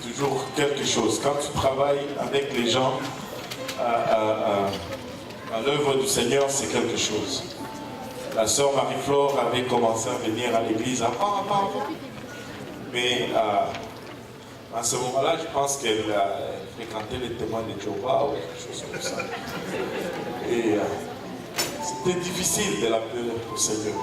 toujours quelque chose. Quand tu travailles avec les gens à l'œuvre du Seigneur, c'est quelque chose. La sœur Marie-Flore avait commencé à venir à l'église avant. Mais à ce moment-là, je pense qu'elle fréquentait les témoins de Jéhovah ou quelque chose comme ça. Et c'était difficile de l'appeler au Seigneur.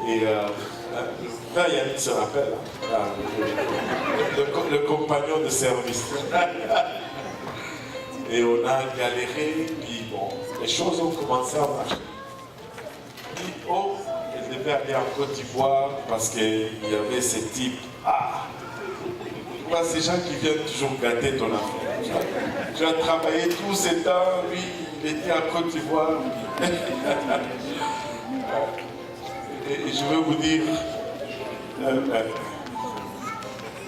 Et le frère Yannick se rappelle, le compagnon de service. Et on a galéré, puis bon, les choses ont commencé à marcher. Puis, oh, elle devait aller en Côte d'Ivoire parce qu'il y avait ces types. Ah, ces gens qui viennent toujours gâter ton affaire. Tu as travaillé tous ces temps, lui, il était en Côte d'Ivoire. Et je veux vous dire,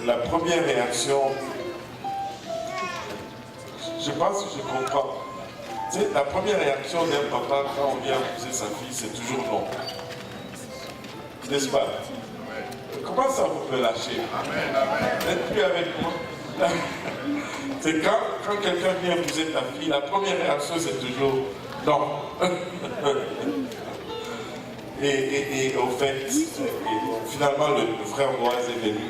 la première réaction, je pense que je comprends. Tu sais, la première réaction d'un papa quand on vient épouser sa fille, c'est toujours non. N'est-ce pas? Comment ça vous peut lâcher? Vous n'êtes plus avec moi. C'est quand quelqu'un vient épouser ta fille, la première réaction c'est toujours non. Et au fait, finalement le frère Boaz est venu.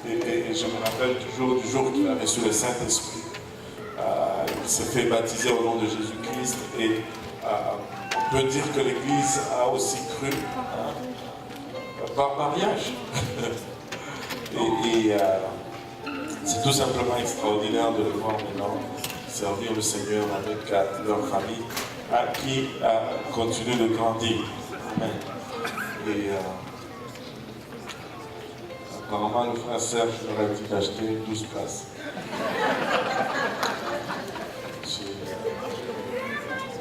Et je me rappelle toujours du jour qu'il a reçu le Saint-Esprit. Il s'est fait baptiser au nom de Jésus-Christ. Et on peut dire que l'Église a aussi cru par mariage. et c'est tout simplement extraordinaire de le voir maintenant servir le Seigneur avec leur famille qui continue de grandir. Amen. Et apparemment le frère Serge leur a dit d'acheter 12 places.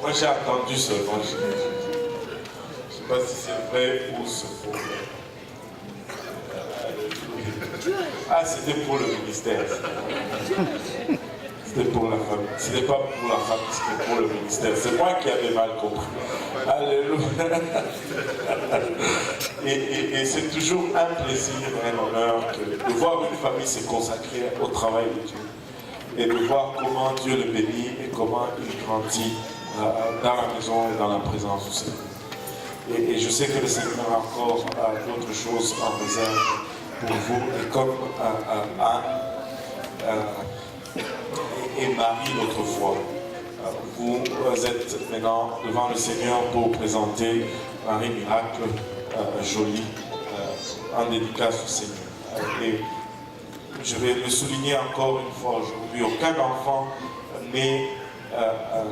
Moi j'ai entendu seulement, je ne sais pas si c'est vrai ou c'est faux. Ah, c'était pour le ministère. C'était pour la famille. Ce n'était pas pour la famille, c'était pour le ministère. C'est moi qui avais mal compris. Alléluia. Et c'est toujours un plaisir, un honneur de voir une famille se consacrer au travail de Dieu. Et de voir comment Dieu le bénit et comment il grandit dans la maison et dans la présence du Seigneur. Et je sais que le Seigneur a encore d'autres choses en réserve pour vous. Et comme et Marie l'autrefois, vous êtes maintenant devant le Seigneur pour présenter Marie Miracle Jolie en dédicace au Seigneur. Et je vais le souligner encore une fois aujourd'hui, aucun enfant n'est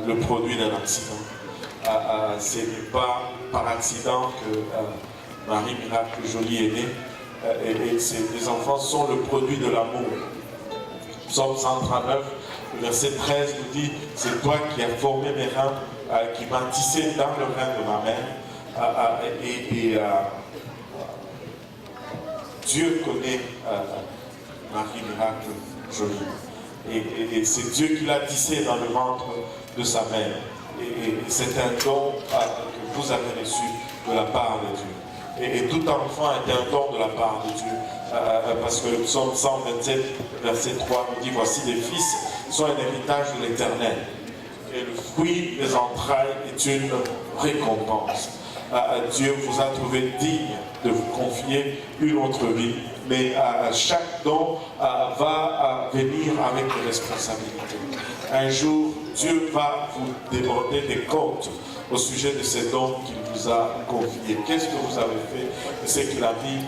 le produit d'un accident. Ce n'est pas par accident que Marie Miracle Jolie est née. Les enfants sont le produit de l'amour. Psaume 139, verset 13 nous dit, c'est toi qui as formé mes reins, qui m'as tissé dans le rein de ma mère. Dieu connaît Marie Miracle Jolie. Et c'est Dieu qui l'a tissé dans le ventre de sa mère. Et c'est un don que vous avez reçu de la part de Dieu. Et tout enfant est un don de la part de Dieu. Parce que le psaume 127, verset 3 nous dit, voici les fils sont un héritage de l'Éternel. Et le fruit des entrailles est une récompense. Dieu vous a trouvé digne de vous confier une autre vie. Mais chaque don va venir avec des responsabilités. Un jour, Dieu va vous demander des comptes au sujet de ces dons qu'il vous a confiés. Qu'est-ce que vous avez fait de ce qu'il a mis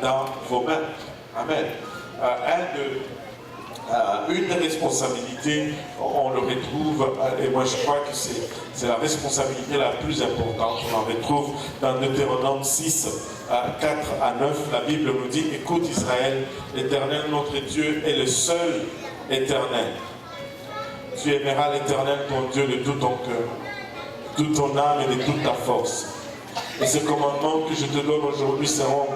dans vos mains? Amen. Une responsabilité, on le retrouve, et moi je crois que c'est la responsabilité la plus importante. On la retrouve dans Deutéronome 6, 4 à 9. La Bible nous dit, écoute Israël, l'Éternel notre Dieu est le seul éternel. Tu aimeras l'Éternel ton Dieu de tout ton cœur, de toute ton âme et de toute ta force. Et ces commandements que je te donne aujourd'hui seront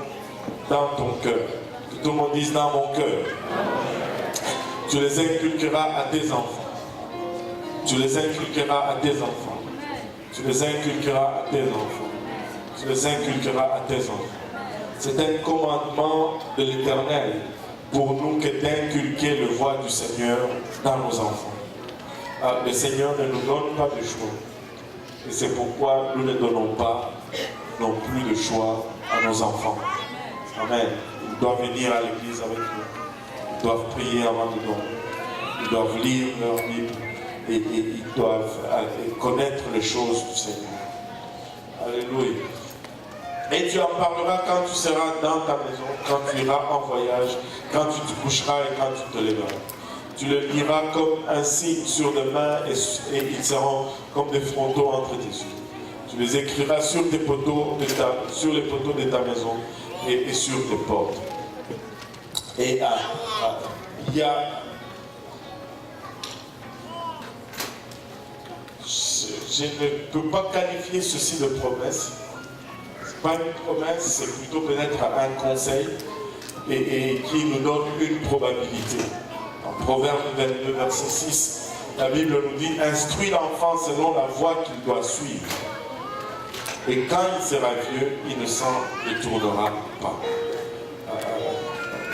dans ton cœur. Que tout le monde dise dans mon cœur. Tu les inculqueras à tes enfants. Tu les inculqueras à tes enfants. Tu les inculqueras à tes enfants. Tu les inculqueras à tes enfants. C'est un commandement de l'Éternel pour nous que d'inculquer le voie du Seigneur dans nos enfants. Le Seigneur ne nous donne pas de choix. Et c'est pourquoi nous ne donnons pas non plus de choix à nos enfants. Amen. Ils doivent venir à l'église avec nous. Ils doivent prier avant de dormir. Ils doivent lire leur Bible. Et ils doivent connaître les choses du Seigneur. Alléluia. Et tu en parleras quand tu seras dans ta maison, quand tu iras en voyage, quand tu te coucheras et quand tu te lèveras. Tu le liras comme un signe sur les mains et ils seront comme des frontaux entre tes yeux. Tu les écriras sur les poteaux de ta maison et sur tes portes. Et il y a... Je ne peux pas qualifier ceci de promesse. Ce n'est pas une promesse, c'est plutôt peut-être un conseil et qui nous donne une probabilité. En Proverbe 22, verset 6, la Bible nous dit « Instruis l'enfant selon la voie qu'il doit suivre. Et quand il sera vieux, il ne s'en détournera pas. »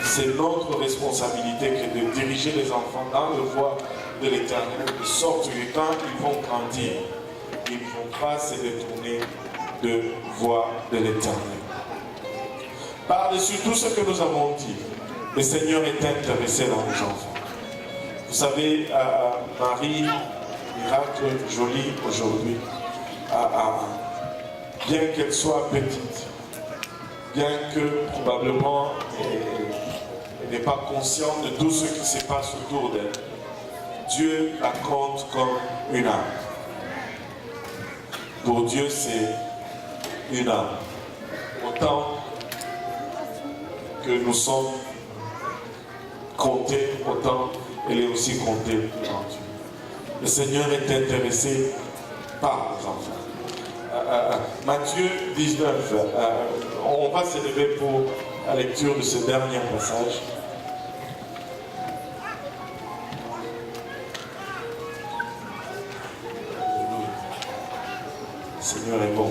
C'est notre responsabilité que de diriger les enfants dans le voie de l'Éternel, de sorte que quand ils vont grandir, ils ne vont pas se détourner de voie de l'Éternel. Par-dessus tout ce que nous avons dit, le Seigneur est intéressé dans les enfants. Vous savez, Marie, miracle jolie aujourd'hui, bien qu'elle soit petite, bien que probablement elle n'est pas consciente de tout ce qui se passe autour d'elle, Dieu la compte comme une âme. Pour Dieu, c'est une âme. Autant que nous sommes comptés, autant elle est aussi comptée devant Dieu. Le Seigneur est intéressé par les enfants. Matthieu 19, on va se lever pour la lecture de ce dernier passage. Le Seigneur est bon.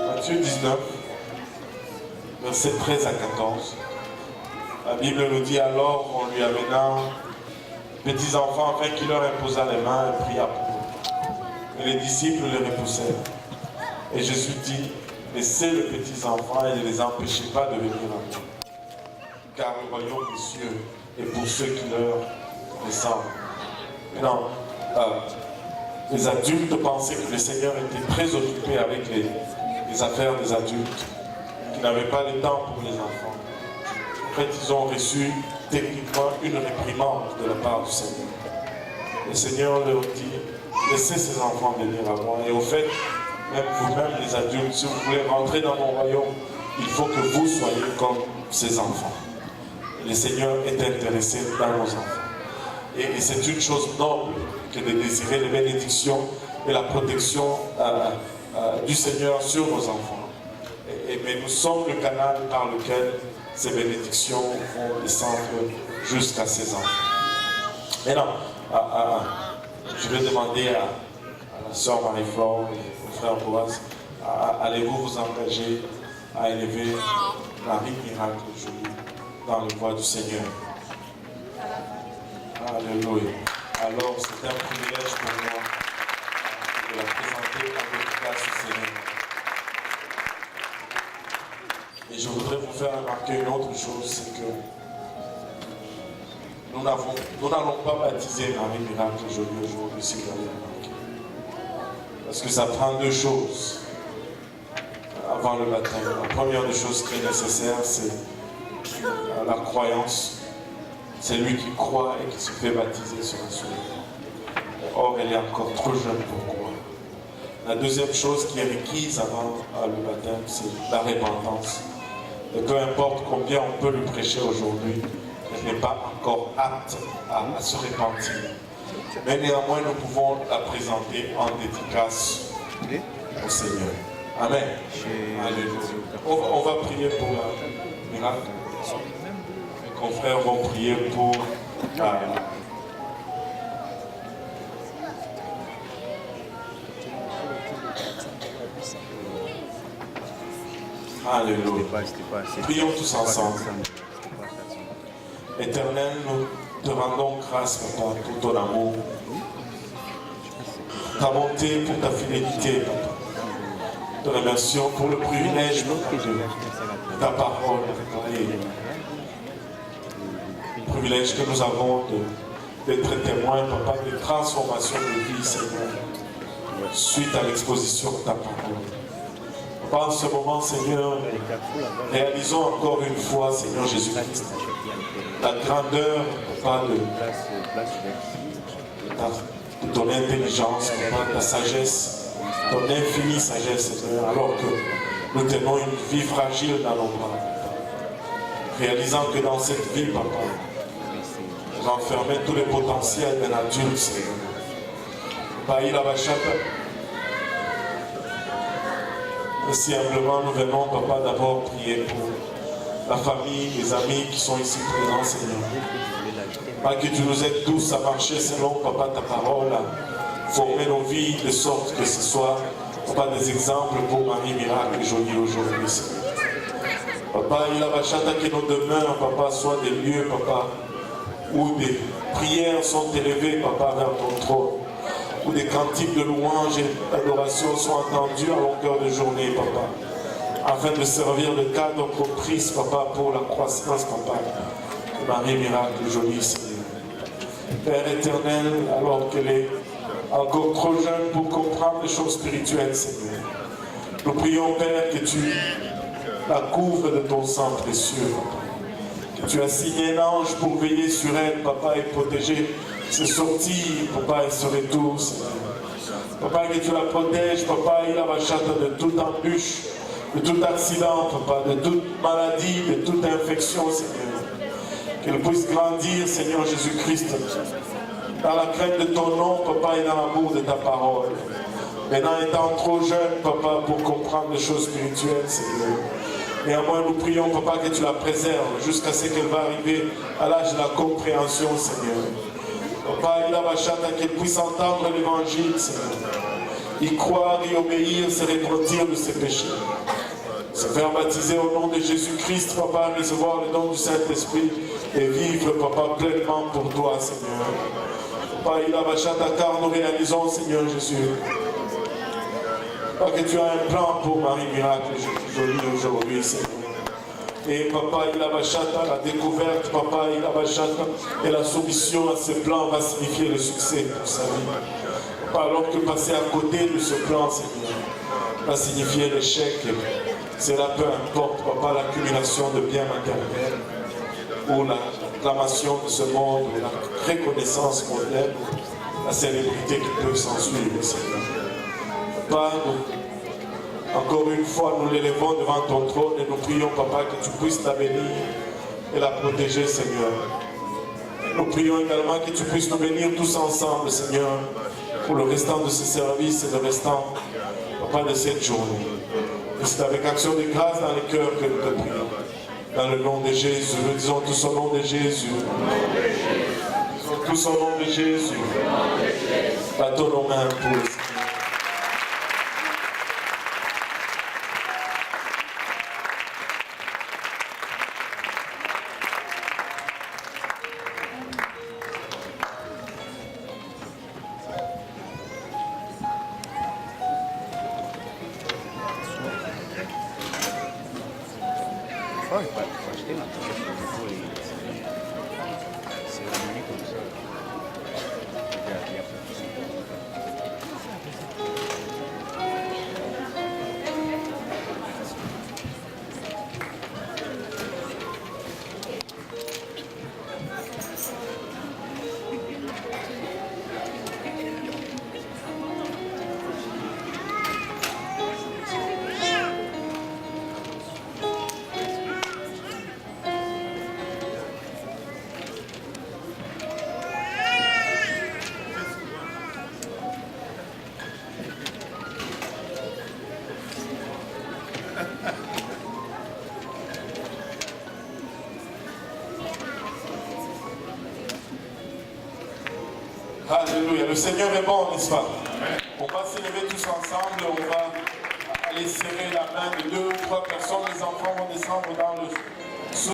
Matthieu 19, versets 13 à 14. La Bible nous dit alors, on lui amena petits enfants afin qu'il leur imposa les mains et pria pour eux. Mais les disciples les repoussèrent. Et Jésus dit, laissez les petits enfants et ne les empêchez pas de venir à moi. Car le royaume des cieux est pour ceux qui leur ressemblent. Maintenant, les adultes pensaient que le Seigneur était très occupé avec les affaires des adultes, qu'il n'avait pas le temps pour les enfants. En fait, ils ont reçu techniquement une réprimande de la part du Seigneur. Le Seigneur leur dit, laissez ces enfants venir à moi. Et au fait, même vous-même les adultes, si vous voulez rentrer dans mon royaume, il faut que vous soyez comme ces enfants. Le Seigneur est intéressé dans nos enfants. Et c'est une chose noble que de désirer les bénédictions et la protection du Seigneur sur nos enfants. Mais nous sommes le canal par lequel ces bénédictions vont descendre jusqu'à ces enfants. Maintenant, je vais demander à la sœur Marie-Flore et au frère Boaz, allez-vous vous engager à élever Marie Miracle Jolie dans les voies du Seigneur. Alléluia. Alors, c'est un privilège pour moi de la présenter à votre place au Seigneur. Et je voudrais vous faire remarquer une autre chose, c'est que nous n'allons pas baptiser Marie Miracle Jolie aujourd'hui, si vous l'avez remarqué. Parce que ça prend deux choses avant le baptême. La première des choses qui est nécessaire, c'est la croyance. C'est lui qui croit et qui se fait baptiser sur un souvenir. Or, elle est encore trop jeune pour croire. La deuxième chose qui est requise avant le baptême, c'est la repentance. Et peu importe combien on peut lui prêcher aujourd'hui, elle n'est pas encore apte à se repentir. Mais néanmoins, nous pouvons la présenter en dédicace au Seigneur. Amen. Alléluia. On va prier pour la miracle. Mes confrères vont prier pour Alléluia. Prions tous ensemble. Éternel, nous te rendons grâce, Papa, pour ton amour, ta bonté, pour ta fidélité, Papa. Te remercions pour le privilège de ta parole, et le privilège que nous avons d'être témoins, Papa, de transformation de vie, Seigneur, suite à l'exposition de ta parole. Papa, en ce moment, Seigneur, réalisons encore une fois, Seigneur Jésus-Christ, la grandeur, Papa, de ton intelligence, Papa, ta sagesse, ton infinie sagesse, Seigneur, alors que nous tenons une vie fragile dans nos bras, Papa. Réalisant que dans cette vie, Papa, nous enfermons tous les potentiels de nature, Seigneur. Papa, il a si humblement nous venons, Papa, d'abord prier pour la famille, les amis qui sont ici présents, Seigneur. Papa, que tu nous aides tous à marcher selon, Papa, ta parole, à former nos vies de sorte que ce soit, Papa, des exemples pour Marie Miracle Jolie aujourd'hui, Seigneur. Papa, il a bachata que nos demeures, Papa, soient des lieux, Papa, où des prières sont élevées, Papa, vers ton trône, où des cantiques de louange et d'adoration sont entendus à longueur de journée, Papa, afin de servir de cadre propice, Papa, pour la croissance, Papa, de Marie Miracle Jolie, Seigneur. Père éternel, alors qu'elle est encore trop jeune pour comprendre les choses spirituelles, Seigneur, nous prions, Père, que tu la couvres de ton sang précieux, Papa. Que tu as signé un ange pour veiller sur elle, Papa, et protéger ses sorties, Papa, et ce retour, Seigneur. Papa, que tu la protèges, Papa, il a bachata de toute embûche, de tout accident, Papa, de toute maladie, de toute infection, Seigneur. Qu'elle puisse grandir, Seigneur Jésus-Christ, dans la crainte de ton nom, Papa, et dans l'amour de ta parole. Maintenant, étant trop jeune, Papa, pour comprendre les choses spirituelles, Seigneur. Néanmoins, nous prions, Papa, que tu la préserves jusqu'à ce qu'elle va arriver à l'âge de la compréhension, Seigneur. Papa, il a bachata qu'elle puisse entendre l'évangile, Seigneur. Y croire, y obéir, se repentir de ses péchés. Se faire baptiser au nom de Jésus-Christ, Papa, recevoir le don du Saint-Esprit et vivre, Papa, pleinement pour toi, Seigneur. Papa, il a bachata car nous réalisons, Seigneur Jésus, Papa, que tu as un plan pour Marie Miracle Jolie aujourd'hui, Seigneur. Et Papa, il a bachata, la découverte, Papa, il a bachata, et la soumission à ce plan va signifier le succès pour sa vie. Papa, alors que passer à côté de ce plan, Seigneur, va signifier l'échec. Cela peu importe, Papa, l'accumulation de biens matériels, ou l'acclamation de ce monde, ou la reconnaissance mondiale, la célébrité qui peut s'en suivre, Seigneur. Papa, encore une fois, nous l'élevons devant ton trône et nous prions, Papa, que tu puisses la bénir et la protéger, Seigneur. Nous prions également que tu puisses nous bénir tous ensemble, Seigneur, pour le restant de ce service et le restant, Papa, de cette journée. Et c'est avec action de grâce dans les cœurs que nous te prions. Dans le nom de Jésus, nous disons tous au nom de Jésus. Nous disons tous au nom de Jésus. Battons nos mains pour le Seigneur. Alléluia. Le Seigneur est bon, n'est-ce pas? On va s'élever tous ensemble, on va allez serrer la main de 2 ou 3 personnes. Les enfants vont descendre dans